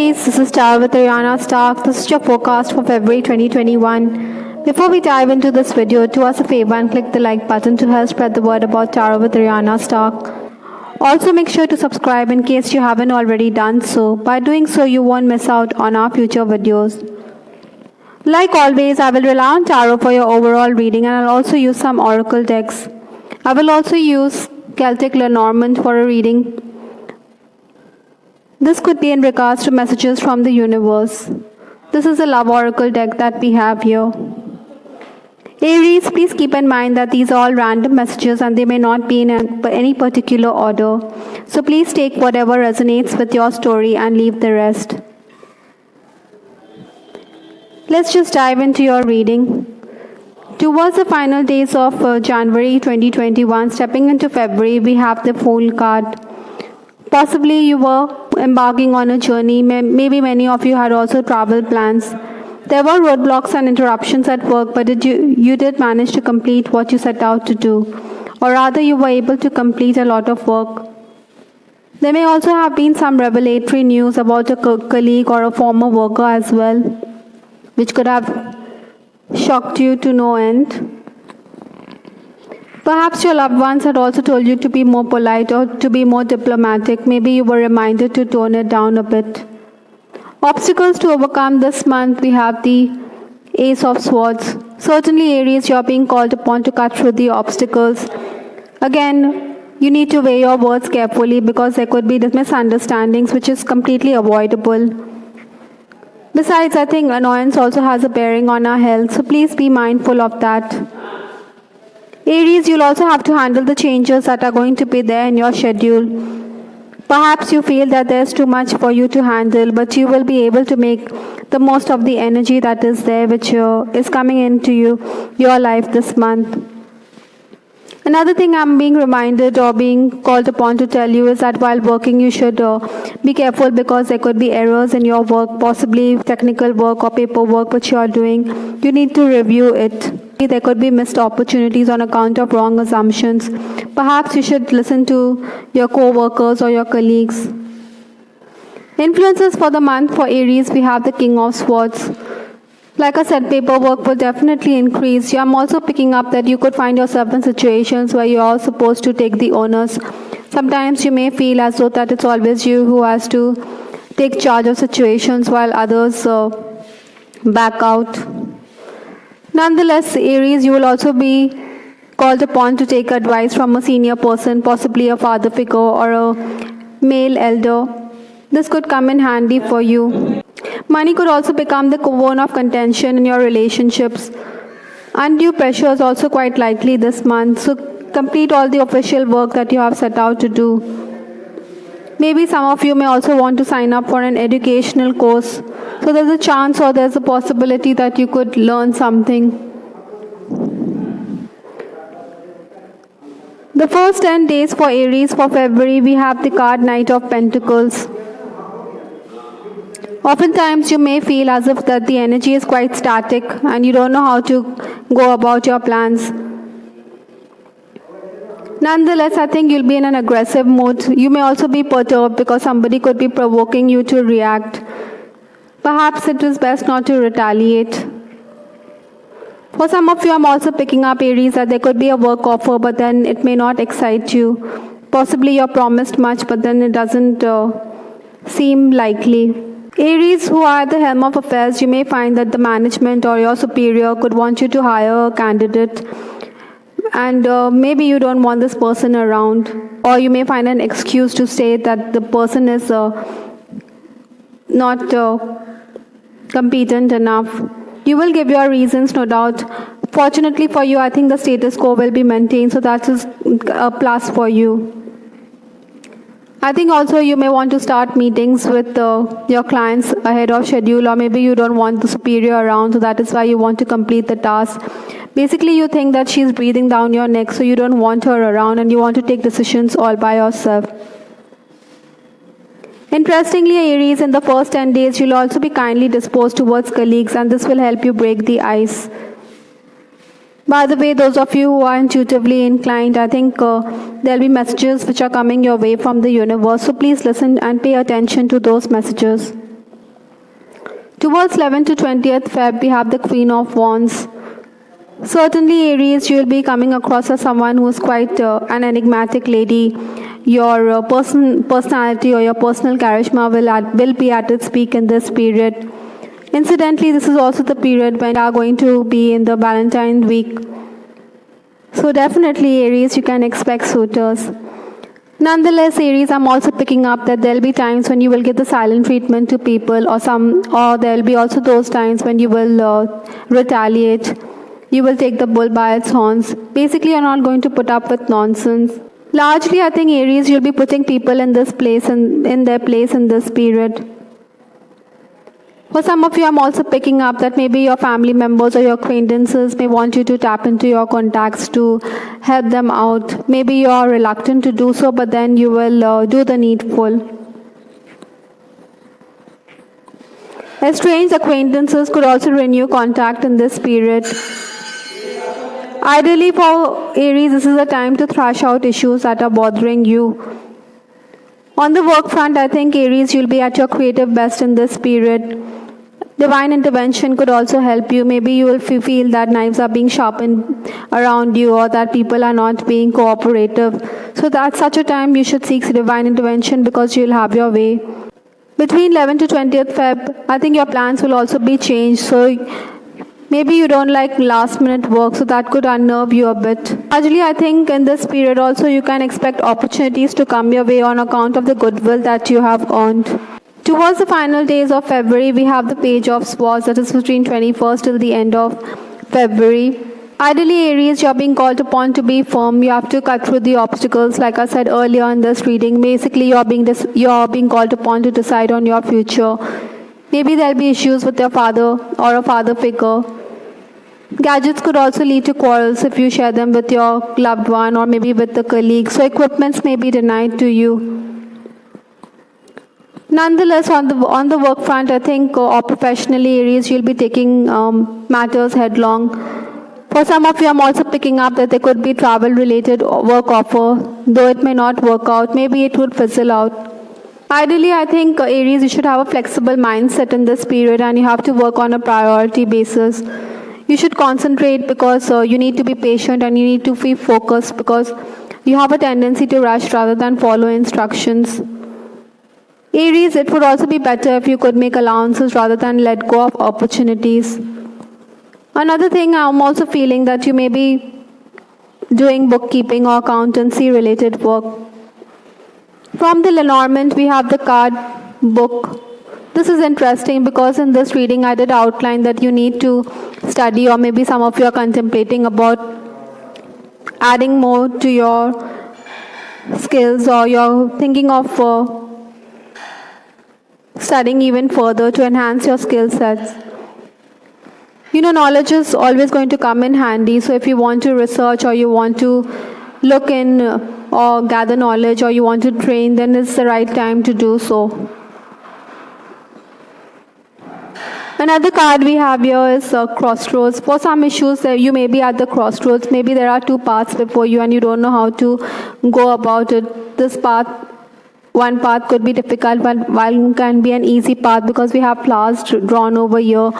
Aries, this is Star with Ariana Stark. This is your forecast for February 2021. Before we dive into this video, do us a favor and click the like button to help spread the word about Tarot with Ariana Stark. Also, make sure to subscribe in case you haven't already done so. By doing so, you won't miss out on our future videos. Like always, I will rely on Tarot for your overall reading, and I'll also use some Oracle decks. I will also use Celtic Lenormand for a reading. This could be in regards to messages from the universe. This is a love oracle deck that we have here. Aries, please keep in mind that these are all random messages and they may not be in any particular order. So please take whatever resonates with your story and leave the rest. Let's just dive into your reading. Towards the final days of January 2021, stepping into February, we have the Fool card. Possibly you were embarking on a journey. Maybe many of you had also travel plans. There were roadblocks and interruptions at work, but you did manage to complete what you set out to do. Or rather, you were able to complete a lot of work. There may also have been some revelatory news about a colleague or a former worker as well, which could have shocked you to no end. Perhaps your loved ones had also told you to be more polite or to be more diplomatic. Maybe you were reminded to tone it down a bit. Obstacles to overcome this month, we have the Ace of Swords. Certainly, Aries, you're being called upon to cut through the obstacles. Again, you need to weigh your words carefully because there could be misunderstandings, which is completely avoidable. Besides, I think annoyance also has a bearing on our health, so please be mindful of that. Aries, you'll also have to handle the changes that are going to be there in your schedule. Perhaps you feel that there's too much for you to handle, but you will be able to make the most of the energy that is there, which is coming into your life this month. Another thing I'm being reminded or being called upon to tell you is that while working, you should be careful because there could be errors in your work, possibly technical work or paperwork which you are doing. You need to review it. There could be missed opportunities on account of wrong assumptions. Perhaps you should listen to your co-workers or your colleagues. Influences for the month for Aries, we have the King of Swords. Like I said, paperwork will definitely increase. I'm also picking up that you could find yourself in situations where you are supposed to take the onus. Sometimes you may feel as though that it's always you who has to take charge of situations while others back out. Nonetheless, Aries, you will also be called upon to take advice from a senior person, possibly a father figure or a male elder. This could come in handy for you. Money could also become the bone of contention in your relationships. Undue pressure is also quite likely this month, so complete all the official work that you have set out to do. Maybe some of you may also want to sign up for an educational course. So there's a chance or there's a possibility that you could learn something. The first 10 days for Aries for February, we have the card Knight of Pentacles. Oftentimes you may feel as if that the energy is quite static and you don't know how to go about your plans. Nonetheless, I think you'll be in an aggressive mood. You may also be perturbed because somebody could be provoking you to react. Perhaps it is best not to retaliate. For some of you, I'm also picking up, Aries, that there could be a work offer, but then it may not excite you. Possibly you're promised much, but then it doesn't seem likely. Aries, who are at the helm of affairs, you may find that the management or your superior could want you to hire a candidate. And maybe you don't want this person around, or you may find an excuse to say that the person is not competent enough. You will give your reasons, no doubt. Fortunately for you, I think the status quo will be maintained, so that is a plus for you. I think also you may want to start meetings with your clients ahead of schedule, or maybe you don't want the superior around, so that is why you want to complete the task. Basically, you think that she's breathing down your neck, so you don't want her around and you want to take decisions all by yourself. Interestingly, Aries, in the first 10 days, you'll also be kindly disposed towards colleagues, and this will help you break the ice. By the way, those of you who are intuitively inclined, I think there'll be messages which are coming your way from the universe, so please listen and pay attention to those messages. Towards 11th to 20th Feb, we have the Queen of Wands. Certainly, Aries, you will be coming across as someone who is quite an enigmatic lady. Your personality or your personal charisma will be at its peak in this period. Incidentally, this is also the period when you are going to be in the Valentine week. So definitely, Aries, you can expect suitors. Nonetheless, Aries, I'm also picking up that there'll be times when you will give the silent treatment to people, or there'll be also those times when you will retaliate. You will take the bull by its horns. Basically, you're not going to put up with nonsense. Largely, I think Aries, you'll be putting people in this place and in their place in this period. For some of you, I'm also picking up that maybe your family members or your acquaintances may want you to tap into your contacts to help them out. Maybe you are reluctant to do so, but then you will do the needful. Estranged acquaintances could also renew contact in this period. Ideally, for Aries, this is a time to thrash out issues that are bothering you. On the work front, I think Aries, you'll be at your creative best in this period. Divine intervention could also help you. Maybe you will feel that knives are being sharpened around you, or that people are not being cooperative. So that's such a time you should seek divine intervention, because you'll have your way. Between 11th to 20th Feb, I think your plans will also be changed. So maybe you don't like last minute work, so that could unnerve you a bit. Actually, I think in this period also you can expect opportunities to come your way on account of the goodwill that you have earned. Towards the final days of February, we have the Page of Swords, that is between 21st till the end of February. Ideally, Aries, you're being called upon to be firm. You have to cut through the obstacles. Like I said earlier in this reading, basically you're being called upon to decide on your future. Maybe there'll be issues with your father or a father figure. Gadgets could also lead to quarrels if you share them with your loved one or maybe with the colleague. So equipments may be denied to you. Nonetheless, on the work front, I think or professionally, Aries, you'll be taking matters headlong. For some of you, I'm also picking up that there could be travel-related work offer, though it may not work out. Maybe it would fizzle out. Ideally, I think Aries, you should have a flexible mindset in this period, and you have to work on a priority basis. You should concentrate because you need to be patient, and you need to be focused because you have a tendency to rush rather than follow instructions. Aries, it would also be better if you could make allowances rather than let go of opportunities. Another thing, I'm also feeling that you may be doing bookkeeping or accountancy related work. From the Lenormand, we have the card book. This is interesting because in this reading I did outline that you need to study, or maybe some of you are contemplating about adding more to your skills, or you're thinking of studying even further to enhance your skill sets. You know, knowledge is always going to come in handy. So if you want to research, or you want to look in or gather knowledge, or you want to train, then it's the right time to do so. Another card we have here is crossroads. For some issues, you may be at the crossroads. Maybe there are two paths before you and you don't know how to go about it. This path, one path could be difficult, but one can be an easy path because we have flowers drawn over here.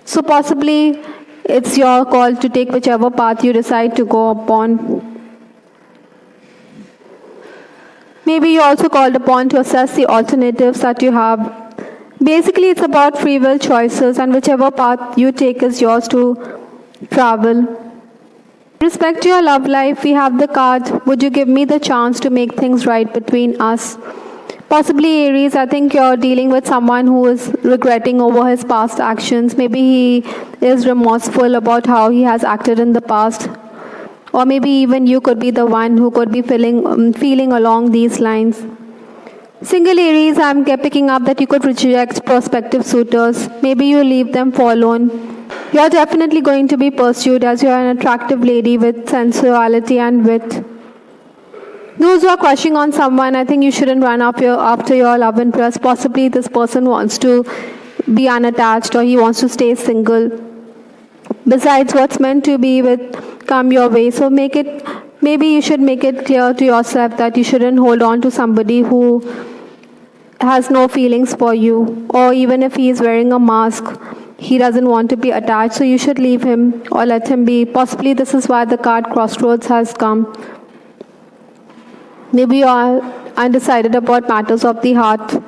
So possibly it's your call to take whichever path you decide to go upon. Maybe you're also called upon to assess the alternatives that you have. Basically, it's about free will choices, and whichever path you take is yours to travel. With respect to your love life, we have the card, would you give me the chance to make things right between us? Possibly Aries, I think you're dealing with someone who is regretting over his past actions. Maybe he is remorseful about how he has acted in the past. Or maybe even you could be the one who could be feeling along these lines. Single Aries, I'm picking up that you could reject prospective suitors. Maybe you leave them forlorn. You're definitely going to be pursued as you're an attractive lady with sensuality and wit. Those who are crushing on someone, I think you shouldn't run after your love interest. Possibly this person wants to be unattached, or he wants to stay single. Besides, what's meant to be will come your way. So maybe you should make it clear to yourself that you shouldn't hold on to somebody who has no feelings for you, or even if he is wearing a mask, he doesn't want to be attached, so you should leave him or let him be. Possibly this is why the card Crossroads has come. Maybe you are undecided about matters of the heart.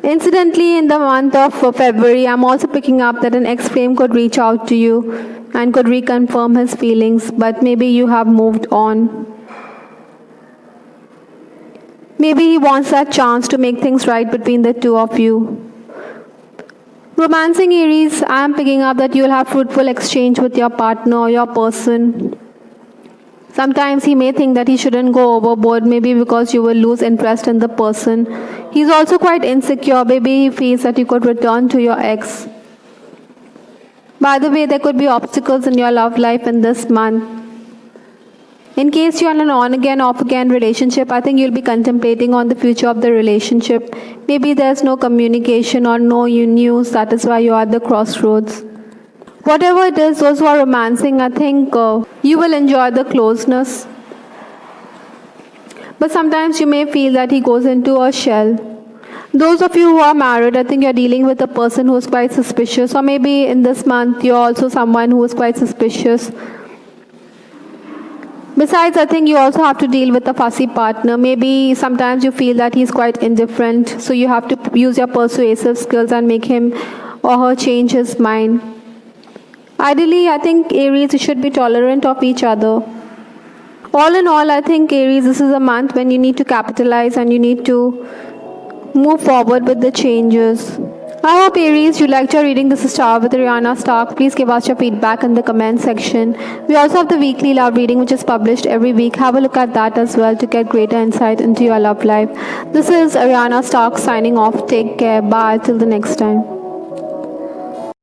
Incidentally, in the month of February, I'm also picking up that an ex-flame could reach out to you and could reconfirm his feelings, but maybe you have moved on. Maybe he wants that chance to make things right between the two of you. Romancing Aries, I am picking up that you will have fruitful exchange with your partner or your person. Sometimes he may think that he shouldn't go overboard, maybe because you will lose interest in the person. He's also quite insecure. Maybe he feels that you could return to your ex. By the way, there could be obstacles in your love life in this month. In case you're in an on-again, off-again relationship, I think you'll be contemplating on the future of the relationship. Maybe there's no communication or no news. That is why you're at the crossroads. Whatever it is, those who are romancing, I think you will enjoy the closeness. But sometimes you may feel that he goes into a shell. Those of you who are married, I think you're dealing with a person who is quite suspicious, or maybe in this month you're also someone who is quite suspicious. Besides, I think you also have to deal with a fussy partner. Maybe sometimes you feel that he's quite indifferent, so you have to use your persuasive skills and make him or her change his mind. Ideally, I think Aries, you should be tolerant of each other. All in all, I think Aries, this is a month when you need to capitalize and you need to move forward with the changes. I hope Aries, you liked your reading. This is Star with Ariana Stark. Please give us your feedback in the comment section. We also have the weekly love reading which is published every week. Have a look at that as well to get greater insight into your love life. This is Ariana Stark signing off. Take care. Bye. Till the next time.